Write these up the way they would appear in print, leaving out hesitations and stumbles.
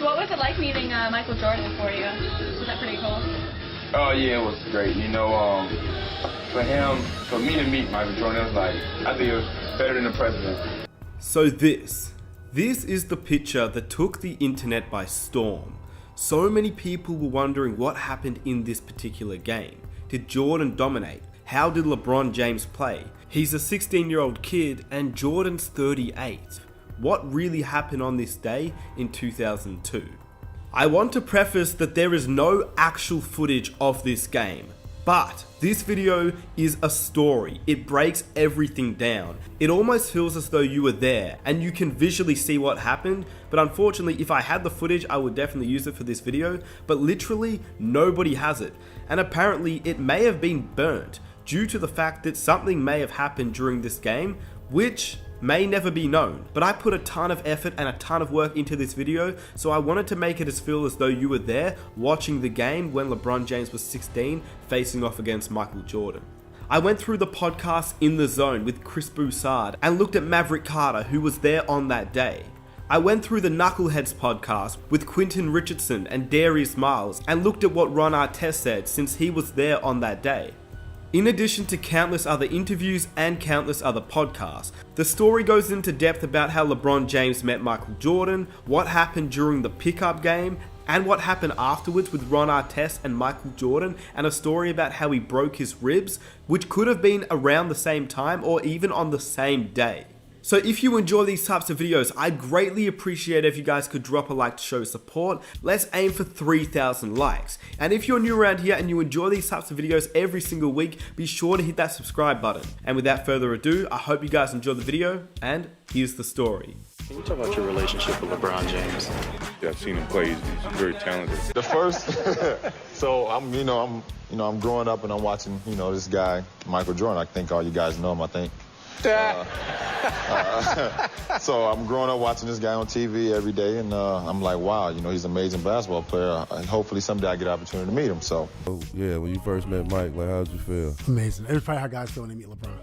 So what was it like meeting Michael Jordan for you? Was that pretty cool? Oh, yeah, it was great. You know, for me to meet Michael Jordan, it was like, I think it was better than the president. So this is the picture that took the internet by storm. So many people were wondering what happened in this particular game. Did Jordan dominate? How did LeBron James play? He's a 16-year-old kid and Jordan's 38. What really happened on this day in 2002? I want to preface that there is no actual footage of this game, but this video is a story. It breaks everything down. It almost feels as though you were there and you can visually see what happened, but unfortunately if I had the footage I would definitely use it for this video, but literally nobody has it, and apparently it may have been burnt due to the fact that something may have happened during this game which may never be known. But I put a ton of effort and a ton of work into this video, so I wanted to make it feel as though you were there watching the game when LeBron James was 16 facing off against Michael Jordan. I went through the podcast In the Zone with Chris Broussard and looked at Maverick Carter, who was there on that day. I went through the Knuckleheads podcast with Quentin Richardson and Darius Miles and looked at what Ron Artest said since he was there on that day. In addition to countless other interviews and countless other podcasts, the story goes into depth about how LeBron James met Michael Jordan, what happened during the pickup game, and what happened afterwards with Ron Artest and Michael Jordan, and a story about how he broke his ribs, which could have been around the same time or even on the same day. So if you enjoy these types of videos, I'd greatly appreciate if you guys could drop a like to show support. Let's aim for 3,000 likes. And if you're new around here and you enjoy these types of videos every single week, be sure to hit that subscribe button. And without further ado, I hope you guys enjoyed the video, and here's the story. Can you talk about your relationship with LeBron James? Yeah, I've seen him play. He's very talented. The first, so I'm growing up and I'm watching, this guy, Michael Jordan. I think all you guys know him, I think. So I'm growing up watching this guy on TV every day, and I'm like, wow, he's an amazing basketball player, and hopefully someday I get an opportunity to meet him. So, yeah, when you first met Mike, like, how did you feel? Amazing. It was probably how guys feel when they meet LeBron.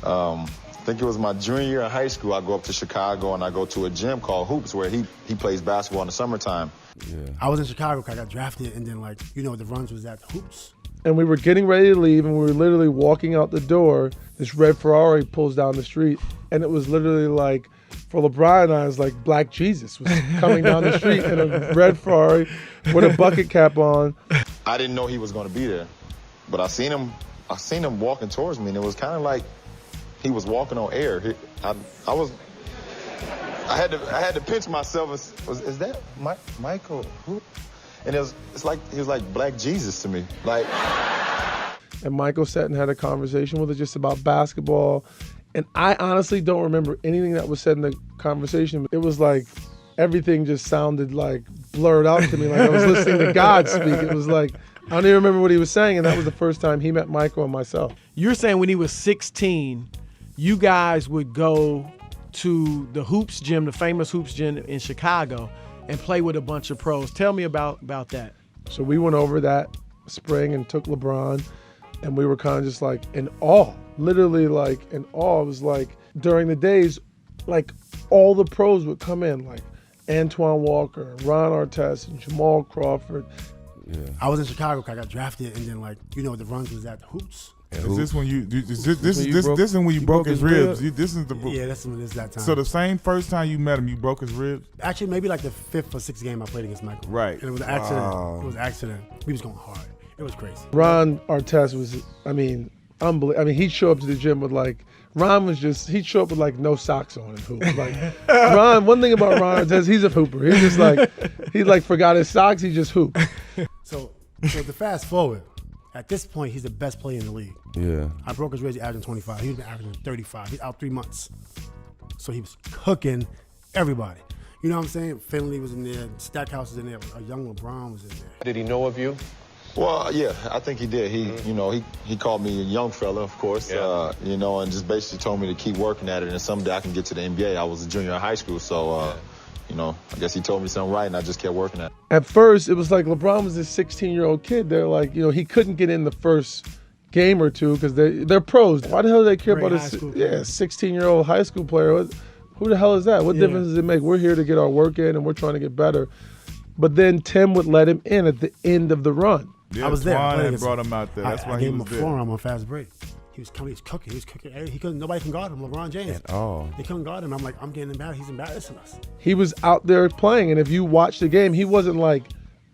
I think it was my junior year in high school. I go up to Chicago and I go to a gym called Hoops where he plays basketball in the summertime. Yeah. I was in Chicago because I got drafted, and then the runs was at the Hoops. And we were getting ready to leave, and we were literally walking out the door. This red Ferrari pulls down the street, and it was literally like, for LeBron and I, it was like Black Jesus was coming down the street in a red Ferrari with a bucket cap on. I didn't know he was going to be there, but I seen him walking towards me, and it was kind of like he was walking on air. I had to pinch myself. Is that Michael? Who? And it's like he was like Black Jesus to me. Like. And Michael sat and had a conversation with us just about basketball. And I honestly don't remember anything that was said in the conversation. It was like everything just sounded like blurred out to me, like I was listening to God speak. It was like, I don't even remember what he was saying, and that was the first time he met Michael and myself. You're saying when he was 16, you guys would go to the Hoops gym, the famous Hoops gym in Chicago, and play with a bunch of pros. Tell me about that. So we went over that spring and took LeBron, and we were kind of just like in awe, literally like in awe. It was like during the days, like all the pros would come in, like Antoine Walker, Ron Artest, and Jamal Crawford. Yeah. I was in Chicago because I got drafted, and then the runs was at the Hoops. Is this when this is when you broke his ribs? This is the yeah, that's that time. So the same first time you met him, you broke his ribs? Actually, maybe like the 5th or 6th game I played against Michael. Right. And it was an accident. Wow. It was an accident. He was going hard. It was crazy. Ron Artest was, unbelievable. He'd show up to the gym with he'd show up with like no socks on and hoop. Like Ron, one thing about Ron Artest, he's a hooper. He's just like, he forgot his socks, he just hooped. So to fast forward, at this point, he's the best player in the league. Yeah. I broke his ribs averaging 25. He was averaging 35. He's out 3 months. So he was cooking everybody. You know what I'm saying? Finley was in there. Stackhouse was in there. A young LeBron was in there. Did he know of you? Well, yeah, I think he did. He called me a young fella, of course, yeah. And just basically told me to keep working at it, and someday I can get to the NBA. I was a junior in high school, so, I guess he told me something right, and I just kept working at it. At first, it was like LeBron was this 16-year-old kid. They're like, he couldn't get in the first game or two because they're pros. Why the hell do they care about a 16-year-old high school player? Who the hell is that? What difference does it make? We're here to get our work in and we're trying to get better. But then Tim would let him in at the end of the run. Yeah, I was there. Twan had brought him out there. That's why I he gave him was a there. forearm on fast break. He was coming. He was cooking. He couldn't. Nobody can guard him. LeBron James. At all. They couldn't guard him. I'm like, I'm getting embarrassed. He's embarrassing us. He was out there playing, and if you watch the game, he wasn't like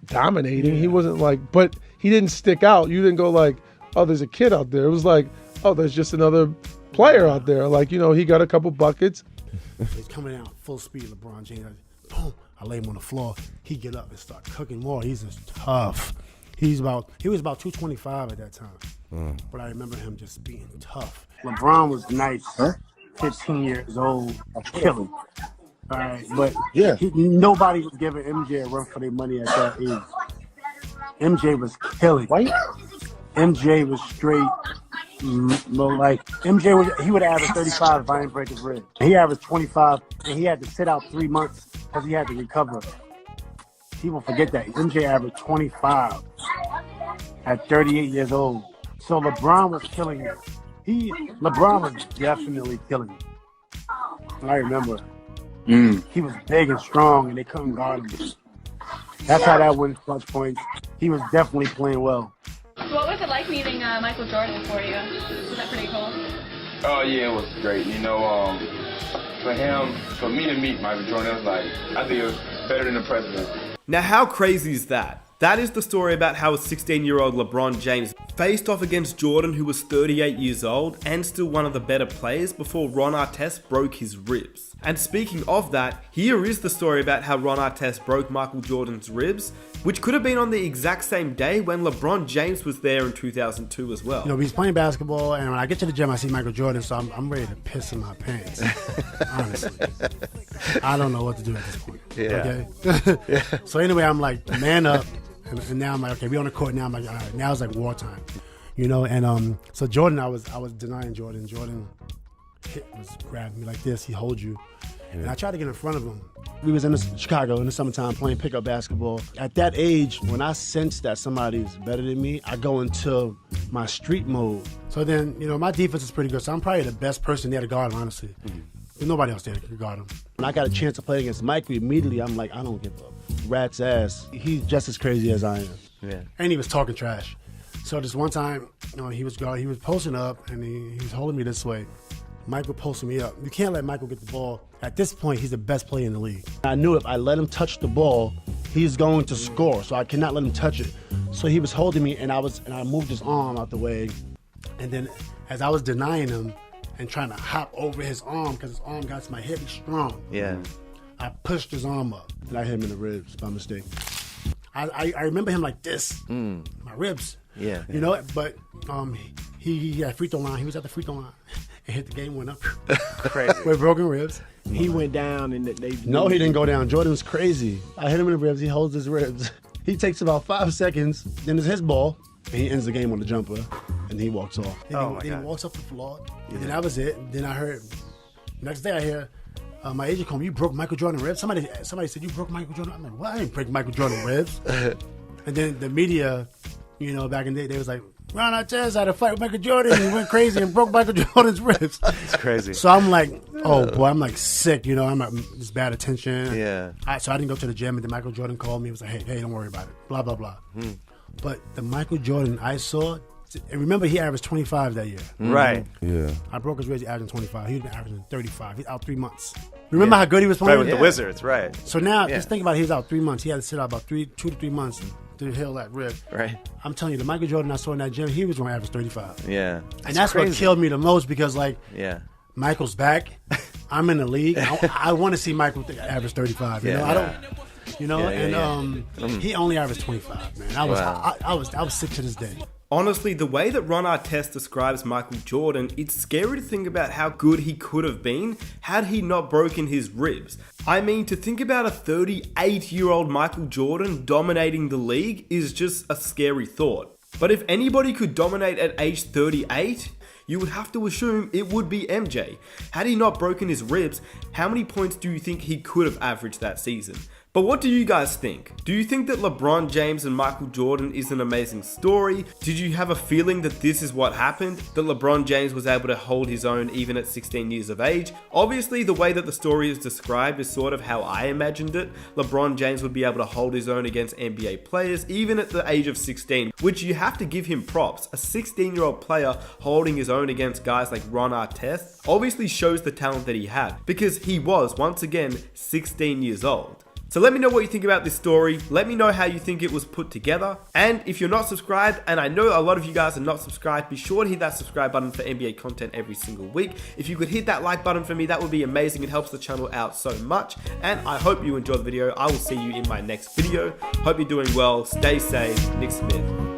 dominating. He wasn't like, but he didn't stick out. You didn't go like, oh, there's a kid out there. It was like, oh, there's just another player out there. Like, you know, he got a couple buckets. He's coming down full speed. LeBron James. Boom. I lay him on the floor. He get up and start cooking more. He's just tough. He was about 225 at that time. But I remember him just being tough. LeBron was nice, 15 years old, killing. All right, but nobody was giving MJ a run for their money at that age. MJ was killing. MJ was straight. Like MJ he would average 35 if I didn't break his rib. He averaged 25, and he had to sit out 3 months because he had to recover. People forget that MJ averaged 25 at 38 years old. So LeBron was killing him. LeBron was definitely killing him. I remember. He was big and strong, and they couldn't guard him. That's how that wins clutch points. He was definitely playing well. What was it like meeting Michael Jordan for you? Was that pretty cool? Oh yeah, it was great. You know, for me to meet Michael Jordan, it was like, I think it was better than the president. Now, how crazy is that? That is the story about how a 16-year-old LeBron James faced off against Jordan, who was 38 years old and still one of the better players, before Ron Artest broke his ribs. And speaking of that, here is the story about how Ron Artest broke Michael Jordan's ribs, which could have been on the exact same day when LeBron James was there in 2002 as well. You know, he's playing basketball, and when I get to the gym, I see Michael Jordan, so I'm ready to piss in my pants. Honestly. I don't know what to do at this point. Okay? So anyway, I'm like, man up. And now I'm like, okay, we on the court now. I'm like, all right, now it's like wartime, you know. And so Jordan, I was denying Jordan. Jordan was grabbing me like this. He holds you, and I tried to get in front of him. We was in Chicago in the summertime playing pickup basketball. At that age, when I sense that somebody's better than me, I go into my street mode. So then, you know, my defense is pretty good. So I'm probably the best person there to guard him, honestly. There's nobody else there to guard him. When I got a chance to play against Michael, immediately I'm like, I don't give a rat's ass. He's just as crazy as I am. Yeah. And he was talking trash. So this one time, you know, he was posting up and he was holding me this way. Michael posted me up. You can't let Michael get the ball. At this point, he's the best player in the league. I knew if I let him touch the ball, he's going to score. So I cannot let him touch it. So he was holding me, and I moved his arm out the way. And then as I was denying him and trying to hop over his arm because his arm got to my hip, he's strong. Yeah. I pushed his arm up, and I hit him in the ribs by mistake. I remember him like this, my ribs. Yeah. You know, but he had free throw line. He was at the free throw line and hit the game winner. Crazy. With broken ribs. He went down and they. No, he didn't go down. Jordan's crazy. I hit him in the ribs. He holds his ribs. He takes about 5 seconds. Then it's his ball. And he ends the game on the jumper, and he walks off. Then he walks off the floor. Yeah. And then that was it. Then I heard, next day I hear, my agent called me, you broke Michael Jordan ribs? Somebody said, you broke Michael Jordan? I'm like, what? I didn't break Michael Jordan ribs. And then the media, you know, back in the day, they was like, Ron Artest had a fight with Michael Jordan, and he went crazy and broke Michael Jordan's ribs. It's crazy. So I'm like, oh boy, I'm like sick, you know, I'm like, this bad attention. Yeah. So I didn't go to the gym, and then Michael Jordan called me and was like, hey, don't worry about it, blah, blah, blah. But the Michael Jordan I saw, and remember he averaged 25 that year. Right. Yeah. I broke his ribs, he averaged 25. He's been averaging 35. He's out 3 months. Remember how good he was playing? Right, with the Wizards, right. So now, just think about it. He was out 3 months. He had to sit out about 2 to 3 months to heal that rib. Right. I'm telling you, the Michael Jordan I saw in that gym, he was going to average 35. Yeah. And that's crazy. What killed me the most because, like, Michael's back. I'm in the league. I want to see Michael average 35. You know, I don't. You know, he only averaged 25, man. I was sick to this day. Honestly, the way that Ron Artest describes Michael Jordan, it's scary to think about how good he could have been had he not broken his ribs. I mean, to think about a 38-year-old Michael Jordan dominating the league is just a scary thought. But if anybody could dominate at age 38, you would have to assume it would be MJ. Had he not broken his ribs, how many points do you think he could have averaged that season? But what do you guys think? Do you think that LeBron James and Michael Jordan is an amazing story? Did you have a feeling that this is what happened? That LeBron James was able to hold his own even at 16 years of age? Obviously, the way that the story is described is sort of how I imagined it. LeBron James would be able to hold his own against NBA players even at the age of 16, which you have to give him props. A 16-year-old player holding his own against guys like Ron Artest obviously shows the talent that he had, because he was, once again, 16 years old. So let me know what you think about this story. Let me know how you think it was put together. And if you're not subscribed, and I know a lot of you guys are not subscribed, be sure to hit that subscribe button for NBA content every single week. If you could hit that like button for me, that would be amazing. It helps the channel out so much. And I hope you enjoyed the video. I will see you in my next video. Hope you're doing well. Stay safe. Nick Smith.